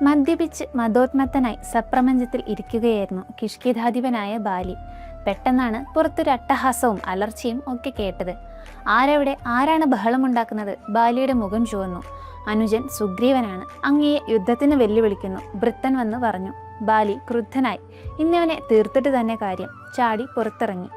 മദ്യപിച്ച് മതോന്മത്തനായി സപ്രപഞ്ചത്തിൽ ഇരിക്കുകയായിരുന്നു കിഷ്കിന്ധാധിപനായ ബാലി. പെട്ടെന്നാണ് പുറത്തൊരു അട്ടഹാസവും അലർച്ചയും ഒക്കെ കേട്ടത്. ആരവിടെ, ആരാണ് ബഹളമുണ്ടാക്കുന്നത്? ബാലിയുടെ മുഖം ചുവന്നു. അനുജൻ സുഗ്രീവനാണ്, അങ്ങയെ യുദ്ധത്തിന് വെല്ലുവിളിക്കുന്നു, ഭൃത്തൻ വന്ന് പറഞ്ഞു. ബാലി ക്രുദ്ധനായി. ഇന്നിവനെ തീർത്തിട്ട് തന്നെ കാര്യം. ചാടി പുറത്തിറങ്ങി.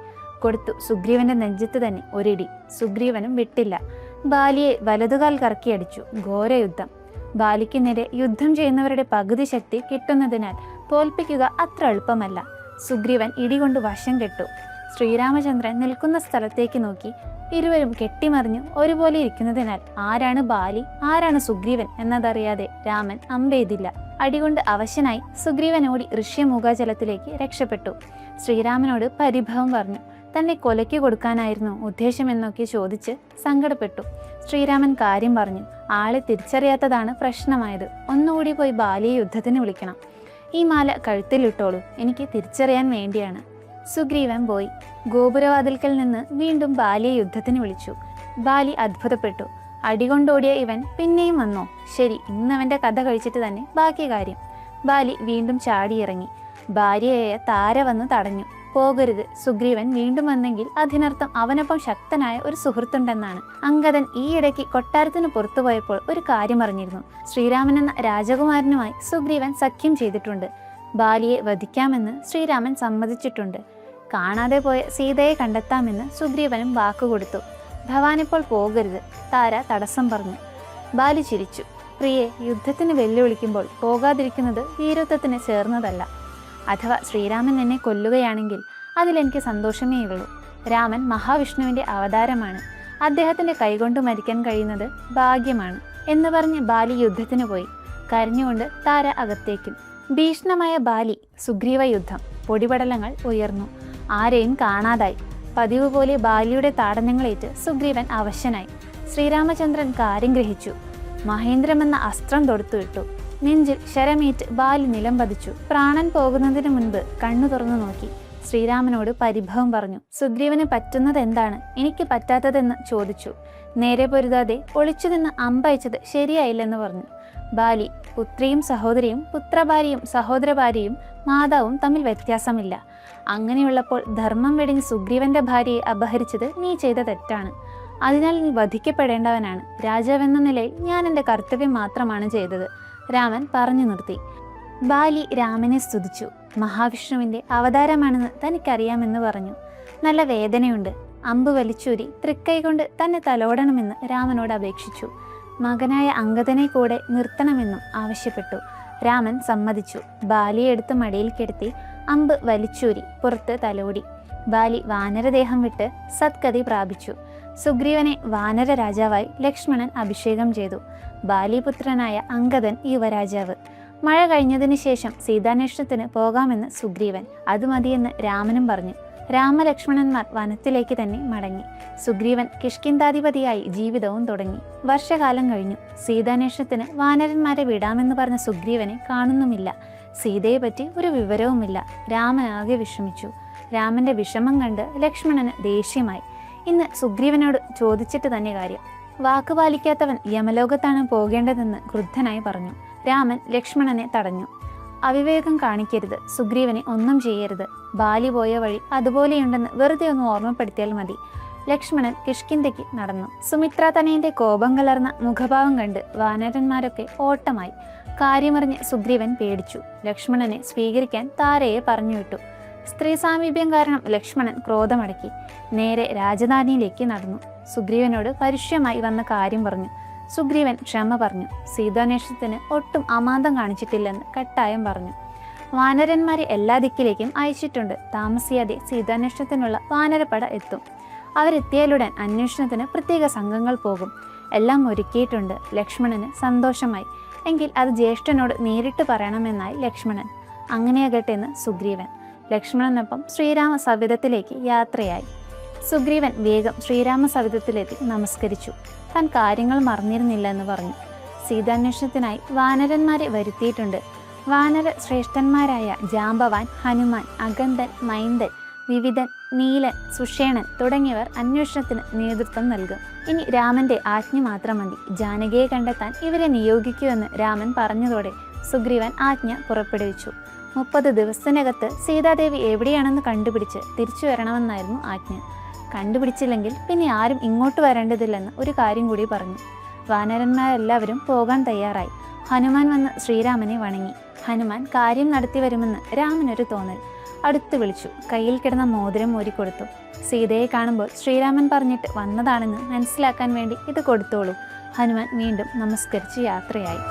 കൊടുത്തു സുഗ്രീവന്റെ നെഞ്ചത്ത് തന്നെ ഒരിടി. സുഗ്രീവനും വിട്ടില്ല. ബാലിയെ വലതുകാൽ കറക്കിയടിച്ചു. ഘോരയുദ്ധം. ബാലിക്ക് നേരെ യുദ്ധം ചെയ്യുന്നവരുടെ പകുതി ശക്തി കിട്ടുന്നതിനാൽ തോൽപ്പിക്കുക അത്ര എളുപ്പമല്ല. സുഗ്രീവൻ ഇടികൊണ്ട് വശം കെട്ടു. ശ്രീരാമചന്ദ്രൻ നിൽക്കുന്ന സ്ഥലത്തേക്ക് നോക്കി. ഇരുവരും കെട്ടിമറിഞ്ഞു ഒരുപോലെ ഇരിക്കുന്നതിനാൽ ആരാണ് ബാലി, ആരാണ് സുഗ്രീവൻ എന്നതറിയാതെ രാമൻ അമ്പെയ്തില്ല. അടികൊണ്ട് അവശനായി സുഗ്രീവൻ ഓടി ഋഷ്യമൂകാചലത്തിലേക്ക് രക്ഷപ്പെട്ടു. ശ്രീരാമനോട് പരിഭവം പറഞ്ഞു. തന്നെ കൊലയ്ക്ക് കൊടുക്കാനായിരുന്നു ഉദ്ദേശമെന്നൊക്കെ ചോദിച്ച് സങ്കടപ്പെട്ടു. ശ്രീരാമൻ കാര്യം പറഞ്ഞു. ആളെ തിരിച്ചറിയാത്തതാണ് പ്രശ്നമായത്. ഒന്നുകൂടി പോയി ബാലിയെ യുദ്ധത്തിന് വിളിക്കണം. ഈ മാല കഴുത്തിലിട്ടോളൂ, എനിക്ക് തിരിച്ചറിയാൻ വേണ്ടിയാണ്. സുഗ്രീവൻ പോയി. ഗോപുരവാതിൽക്കൽ നിന്ന് വീണ്ടും ബാലിയെ യുദ്ധത്തിന് വിളിച്ചു. ബാലി അത്ഭുതപ്പെട്ടു. അടികൊണ്ടോടിയ ഇവൻ പിന്നെയും വന്നോ? ശരി, ഇന്നവന്റെ കഥ കഴിച്ചിട്ട് തന്നെ ബാക്കി കാര്യം. ബാലി വീണ്ടും ചാടിയിറങ്ങി. ഭാര്യയായ താര വന്ന് തടഞ്ഞു. പോകരുത്. സുഗ്രീവൻ വീണ്ടും വന്നെങ്കിൽ അതിനർത്ഥം അവനൊപ്പം ശക്തനായ ഒരു സുഹൃത്തുണ്ടെന്നാണ്. അംഗദൻ ഈയിടയ്ക്ക് കൊട്ടാരത്തിന് പുറത്തുപോയപ്പോൾ ഒരു കാര്യം അറിഞ്ഞിരുന്നു. ശ്രീരാമൻ എന്ന രാജകുമാരനുമായി സുഗ്രീവൻ സഖ്യം ചെയ്തിട്ടുണ്ട്. ബാലിയെ വധിക്കാമെന്ന് ശ്രീരാമൻ സമ്മതിച്ചിട്ടുണ്ട്. കാണാതെ പോയ സീതയെ കണ്ടെത്താമെന്ന് സുഗ്രീവനും വാക്കുകൊടുത്തു. ഭവാനിപ്പോൾ പോകരുത്, താര തടസ്സം പറഞ്ഞു. ബാലി ചിരിച്ചു. പ്രിയെ, യുദ്ധത്തിന് വെല്ലുവിളിക്കുമ്പോൾ പോകാതിരിക്കുന്നത് വീരത്വത്തിന് ചേർന്നതല്ല. അഥവാ ശ്രീരാമൻ എന്നെ കൊല്ലുകയാണെങ്കിൽ അതിലെനിക്ക് സന്തോഷമേയുള്ളൂ. രാമൻ മഹാവിഷ്ണുവിന്റെ അവതാരമാണ്. അദ്ദേഹത്തിന്റെ കൈകൊണ്ട് മരിക്കാൻ കഴിയുന്നത് ഭാഗ്യമാണ് എന്ന് പറഞ്ഞ് ബാലി യുദ്ധത്തിന് പോയി. കരഞ്ഞുകൊണ്ട് താര അകത്തേക്കും. ഭീഷണമായ ബാലി. സുഗ്രീവ യുദ്ധം. പൊടിപടലങ്ങൾ ഉയർന്നു. ആരെയും കാണാതായി. പതിവ് പോലെ ബാലിയുടെ താടനങ്ങളേറ്റ് സുഗ്രീവൻ അവശനായി. ശ്രീരാമചന്ദ്രൻ കാര്യം ഗ്രഹിച്ചു. മഹേന്ദ്രമെന്ന അസ്ത്രം തൊടുത്തുവിട്ടു. നെഞ്ചിൽ ശരമേറ്റ് ബാലി നിലം പതിച്ചു. പ്രാണൻ പോകുന്നതിന് മുൻപ് കണ്ണു തുറന്നു നോക്കി. ശ്രീരാമനോട് പരിഭവം പറഞ്ഞു. സുഗ്രീവന് പറ്റുന്നത് എന്താണ്, എനിക്ക് പറ്റാത്തതെന്ന് ചോദിച്ചു. നേരെ പൊരുതാതെ ഒളിച്ചു നിന്ന് അമ്പയച്ചത് ശരിയായില്ലെന്ന് പറഞ്ഞു. ബാലി. പുത്രിയും സഹോദരിയും പുത്രഭാര്യയും സഹോദരഭാര്യയും മാതാവും തമ്മിൽ വ്യത്യാസമില്ല. അങ്ങനെയുള്ളപ്പോൾ ധർമ്മം വെടിഞ്ഞ് സുഗ്രീവന്റെ ഭാര്യയെ അപഹരിച്ചത് നീ ചെയ്ത തെറ്റാണ്. അതിനാൽ നീ വധിക്കപ്പെടേണ്ടവനാണ്. രാജാവെന്ന നിലയിൽ ഞാൻ എൻ്റെ കർത്തവ്യം മാത്രമാണ് ചെയ്തത്. രാമൻ പറഞ്ഞു നിർത്തി. ബാലി രാമനെ സ്തുതിച്ചു. മഹാവിഷ്ണുവിന്റെ അവതാരമാണെന്ന് തനിക്കറിയാമെന്ന് പറഞ്ഞു. നല്ല വേദനയുണ്ട്. അമ്പ് വലിച്ചൂരി തൃക്കൈ കൊണ്ട് തന്നെ തലോടണമെന്ന് രാമനോട് അപേക്ഷിച്ചു. മകനായ അംഗദനെ കൂടെ നിർത്തണമെന്നും ആവശ്യപ്പെട്ടു. രാമൻ സമ്മതിച്ചു. ബാലിയെ എടുത്ത് മടിയിൽ കിടത്തി അമ്പ് വലിച്ചൂരി പുറത്ത് തലോടി. ബാലി വാനരദേഹം വിട്ട് സത്ഗതി പ്രാപിച്ചു. സുഗ്രീവനെ വാനര രാജാവായി ലക്ഷ്മണൻ അഭിഷേകം ചെയ്തു. ബാലിപുത്രനായ അംഗദൻ യുവരാജാവ്. മഴ കഴിഞ്ഞതിന് ശേഷം സീതാന്വേഷണത്തിന് പോകാമെന്ന് സുഗ്രീവൻ. അത് മതിയെന്ന് രാമനും പറഞ്ഞു. രാമലക്ഷ്മണന്മാർ വനത്തിലേക്ക് തന്നെ മടങ്ങി. സുഗ്രീവൻ കിഷ്കിന്ധാധിപതിയായി ജീവിതവും തുടങ്ങി. വർഷകാലം കഴിഞ്ഞു. സീതാന്വേഷണത്തിന് വാനരന്മാരെ വിടാമെന്ന് പറഞ്ഞ സുഗ്രീവനെ കാണുന്നുമില്ല. സീതയെ പറ്റി ഒരു വിവരവുമില്ല. രാമൻ ആകെ വിഷമിച്ചു. രാമന്റെ വിഷമം കണ്ട് ലക്ഷ്മണന് ദേഷ്യമായി. ഇന്ന് സുഗ്രീവനോട് ചോദിച്ചിട്ട് തന്നെ കാര്യം. വാക്ക് പാലിക്കാത്തവൻ യമലോകത്താണ് പോകേണ്ടതെന്ന് ക്രുദ്ധനായി പറഞ്ഞു. രാമൻ ലക്ഷ്മണനെ തടഞ്ഞു. അവിവേകം കാണിക്കരുത്. സുഗ്രീവനെ ഒന്നും ചെയ്യരുത്. ബാലി പോയ വഴി അതുപോലെയുണ്ടെന്ന് വെറുതെ ഒന്ന് ഓർമ്മപ്പെടുത്തിയാൽ മതി. ലക്ഷ്മണൻ കിഷ്കിന്ധയ്ക്ക് നടന്നു. സുമിത്ര തനയന്റെ കോപം കലർന്ന മുഖഭാവം കണ്ട് വാനരന്മാരൊക്കെ ഓട്ടമായി. കാര്യമറിഞ്ഞ് സുഗ്രീവൻ പേടിച്ചു. ലക്ഷ്മണനെ സ്വീകരിക്കാൻ താരയെ പറഞ്ഞുവിട്ടു. സ്ത്രീ സാമീപ്യം കാരണം ലക്ഷ്മണൻ ക്രോധമടക്കി. നേരെ രാജധാനിയിലേക്ക് നടന്നു. സുഗ്രീവനോട് പരുഷ്യമായി വന്ന കാര്യം പറഞ്ഞു. സുഗ്രീവൻ ക്ഷമ പറഞ്ഞു. സീതാന്വേഷണത്തിന് ഒട്ടും അമാന്തം കാണിച്ചിട്ടില്ലെന്ന് കട്ടായം പറഞ്ഞു. വാനരന്മാരെ എല്ലാ ദിക്കിലേക്കും അയച്ചിട്ടുണ്ട്. താമസിയാതെ സീതാന്വേഷണത്തിനുള്ള വാനരപ്പട എത്തും. അവരെത്തിയാലുടൻ അന്വേഷണത്തിന് പ്രത്യേക സംഘങ്ങൾ പോകും. എല്ലാം ഒരുക്കിയിട്ടുണ്ട്. ലക്ഷ്മണന് സന്തോഷമായി. എങ്കിൽ അത് ജ്യേഷ്ഠനോട് നേരിട്ട് പറയണമെന്നായി ലക്ഷ്മണൻ. അങ്ങനെയാകട്ടെ എന്ന് സുഗ്രീവൻ. ലക്ഷ്മണനൊപ്പം ശ്രീരാമ സവിധത്തിലേക്ക് യാത്രയായി. സുഗ്രീവൻ വേഗം ശ്രീരാമ സവിധത്തിലെത്തി നമസ്കരിച്ചു. താൻ കാര്യങ്ങൾ മറന്നിരുന്നില്ല എന്ന് പറഞ്ഞു. സീതാന്വേഷണത്തിനായി വാനരന്മാരെ വരുത്തിയിട്ടുണ്ട്. വാനര ശ്രേഷ്ഠന്മാരായ ജാമ്പവാൻ, ഹനുമാൻ, അഗന്തൻ, മൈന്ദൻ, വിവിധൻ, നീലൻ, സുഷേണൻ തുടങ്ങിയവർ അന്വേഷണത്തിന് നേതൃത്വം നൽകും. ഇനി രാമന്റെ ആജ്ഞ മാത്രം മതി. ജാനകിയെ കണ്ടെത്താൻ ഇവരെ നിയോഗിക്കുമെന്ന് രാമൻ പറഞ്ഞതോടെ സുഗ്രീവൻ ആജ്ഞ പുറപ്പെടുവിച്ചു. 30 ദിവസത്തിനകത്ത് സീതാദേവി എവിടെയാണെന്ന് കണ്ടുപിടിച്ച് തിരിച്ചു വരണമെന്നായിരുന്നു ആജ്ഞ. കണ്ടുപിടിച്ചില്ലെങ്കിൽ പിന്നെ ആരും ഇങ്ങോട്ട് വരേണ്ടതില്ലെന്ന് ഒരു കാര്യം കൂടി പറഞ്ഞു. വാനരന്മാരെല്ലാവരും പോകാൻ തയ്യാറായി. ഹനുമാൻ വന്ന് ശ്രീരാമനെ വണങ്ങി. ഹനുമാൻ കാര്യം നടത്തി വരുമെന്ന് രാമനൊരു തോന്നൽ. അടുത്ത് വിളിച്ചു. കയ്യിൽ കിടന്ന മോതിരം ഊരിക്കൊടുത്തു. സീതയെ കാണുമ്പോൾ ശ്രീരാമൻ പറഞ്ഞിട്ട് വന്നതാണെന്ന് മനസ്സിലാക്കാൻ വേണ്ടി ഇത് കൊടുത്തോളൂ. ഹനുമാൻ വീണ്ടും നമസ്കരിച്ച് യാത്രയായി.